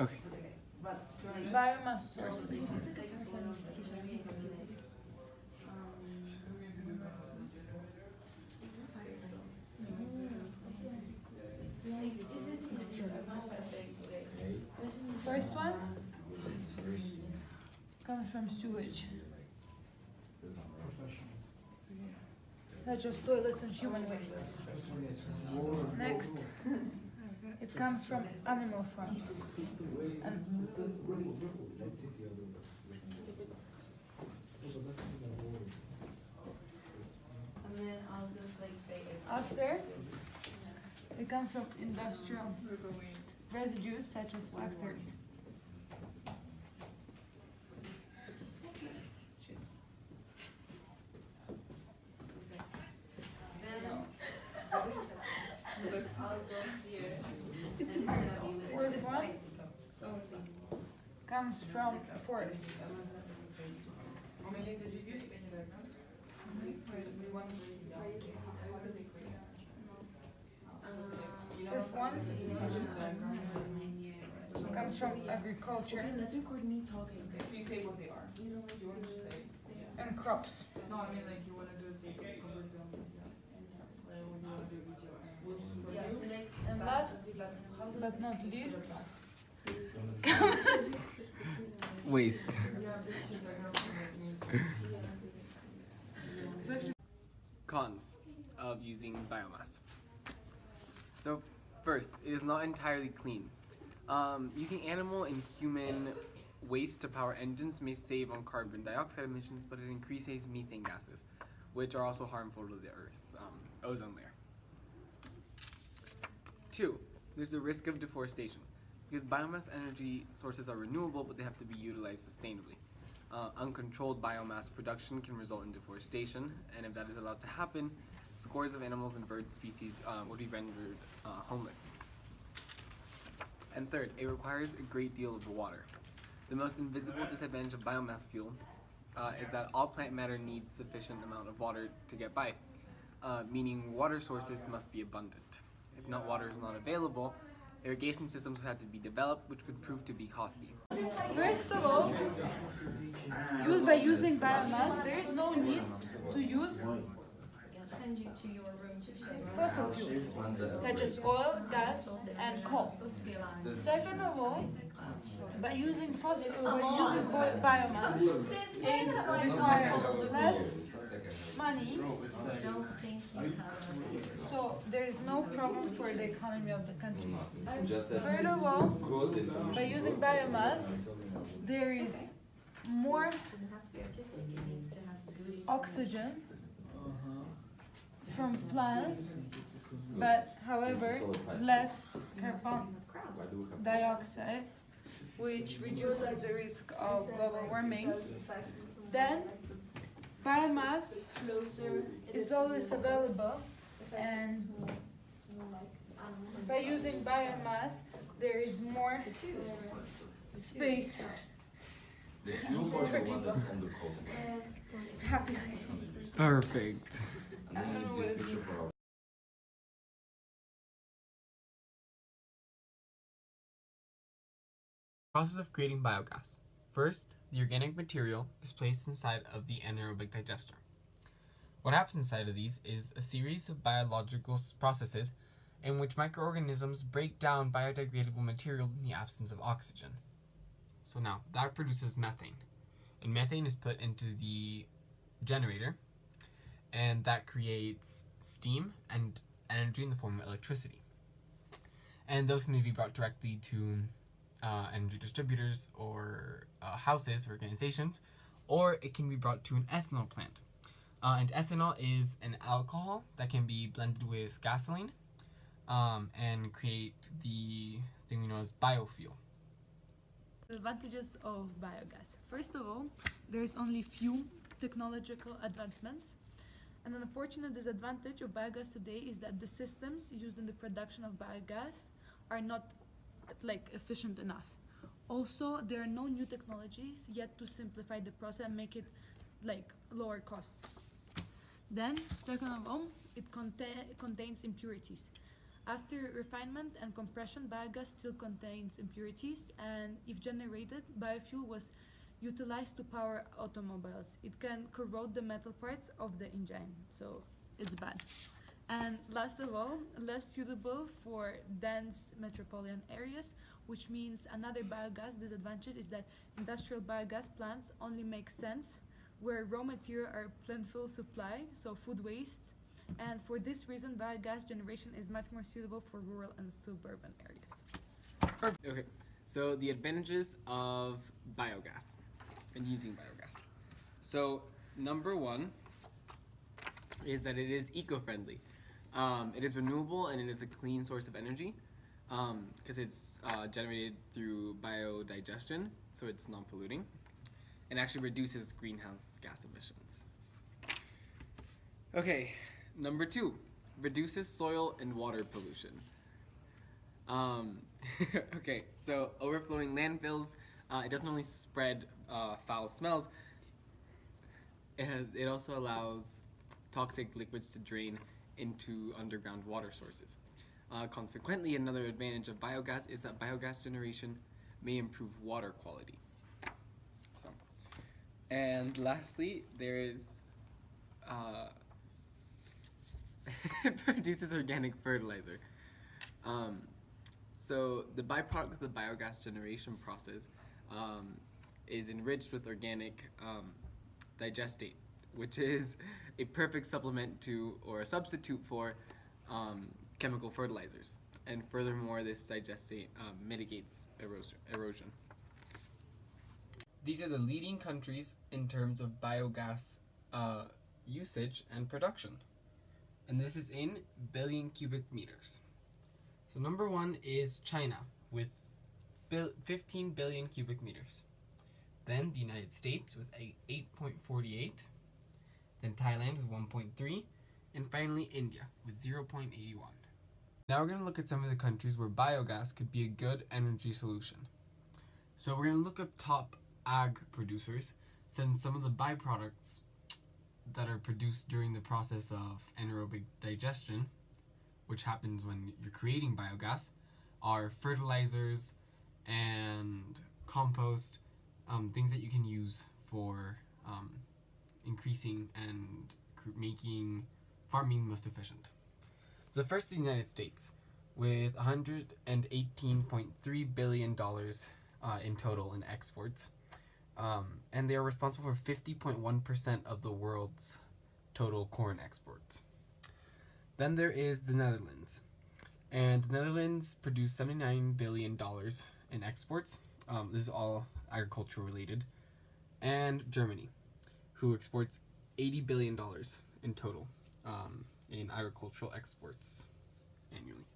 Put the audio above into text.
Okay. Biomass sources. First one comes from sewage, such as toilets and human waste. Next, it comes from animal farms. And then I'll just like say it. after, it comes from industrial residues such as factories. Fourth one comes from forests. Fifth one comes from agriculture. Let's record me talking. If you say what they are, do you want to just say? And crops. No, I mean like you want to do it completely on yeah. What do you want to do with your And last but not least, Waste. Cons of using biomass. So first, it is not entirely clean. Using animal and human waste to power engines may save on carbon dioxide emissions, but it increases methane gases, which are also harmful to the Earth's ozone layer. 2, there's a risk of deforestation, because biomass energy sources are renewable, but they have to be utilized sustainably. Uncontrolled biomass production can result in deforestation, and if that is allowed to happen, scores of animals and bird species would be rendered homeless. And third, it requires a great deal of water. The most invisible disadvantage of biomass fuel is that all plant matter needs sufficient amount of water to get by, meaning water sources must be abundant. If not, water is not available, irrigation systems would have to be developed, which could prove to be costly. first of all, by using biomass, there is no need to use Send you to your room to share. fossil fuels, such as oil, gas, and coal. Second of all, by using biomass, it requires less money, so there is no problem for the economy of the country. Third of all, by using biomass, there is more oxygen from plants, but however less carbon dioxide, which reduces the risk of global warming. Then biomass is always available, and by using biomass there is more space for people. Happy. Perfect. I don't know what it is. Process of creating biogas. First, the organic material is placed inside of the anaerobic digester. What happens inside of these is a series of biological processes in which microorganisms break down biodegradable material in the absence of oxygen. So now, that produces methane. And methane is put into the generator, and that creates steam and energy in the form of electricity. And those can be brought directly to energy distributors or houses, organizations, or it can be brought to an ethanol plant. And ethanol is an alcohol that can be blended with gasoline and create the thing we know as biofuel. The advantages of biogas. First of all, there's only few technological advancements. And an unfortunate disadvantage of biogas today is that the systems used in the production of biogas are not efficient enough. Also, there are no new technologies yet to simplify the process and make it lower costs. Then, second of all, it contains impurities. After refinement and compression, biogas still contains impurities, and if generated, biofuel was utilized to power automobiles. It can corrode the metal parts of the engine, so it's bad. And last of all, less suitable for dense metropolitan areas, which means another biogas disadvantage is that industrial biogas plants only make sense where raw material are plentiful supply, so food waste. And for this reason, biogas generation is much more suitable for rural and suburban areas. Okay, so the advantages of biogas and using biogas. So number one is that it is eco-friendly. It is renewable and it is a clean source of energy because it's generated through biodigestion, so it's non-polluting, and actually reduces greenhouse gas emissions. Okay, number two, reduces soil and water pollution. Okay, so overflowing landfills, it doesn't only spread foul smells, it also allows toxic liquids to drain into underground water sources. Consequently, another advantage of biogas is that biogas generation may improve water quality. So, and lastly, there is it produces organic fertilizer. So the byproduct of the biogas generation process is enriched with organic digestate, which is a perfect supplement to or a substitute for chemical fertilizers. And furthermore, this digestate mitigates erosion. These are the leading countries in terms of biogas usage and production. And this is in billion cubic meters. So number one is China with 15 billion cubic meters. Then the United States with 8.48. Then Thailand with 1.3. And finally India with 0.81. Now we're going to look at some of the countries where biogas could be a good energy solution. So we're going to look up top ag producers, since some of the byproducts that are produced during the process of anaerobic digestion, which happens when you're creating biogas, are fertilizers and compost, things that you can use for increasing and making farming most efficient. So the first is the United States, with $118.3 billion in total in exports. And they are responsible for 50.1% of the world's total corn exports. Then there is the Netherlands. And the Netherlands produced $79 billion in exports. This is all agriculture related. And Germany, who exports $80 billion in total in agricultural exports annually.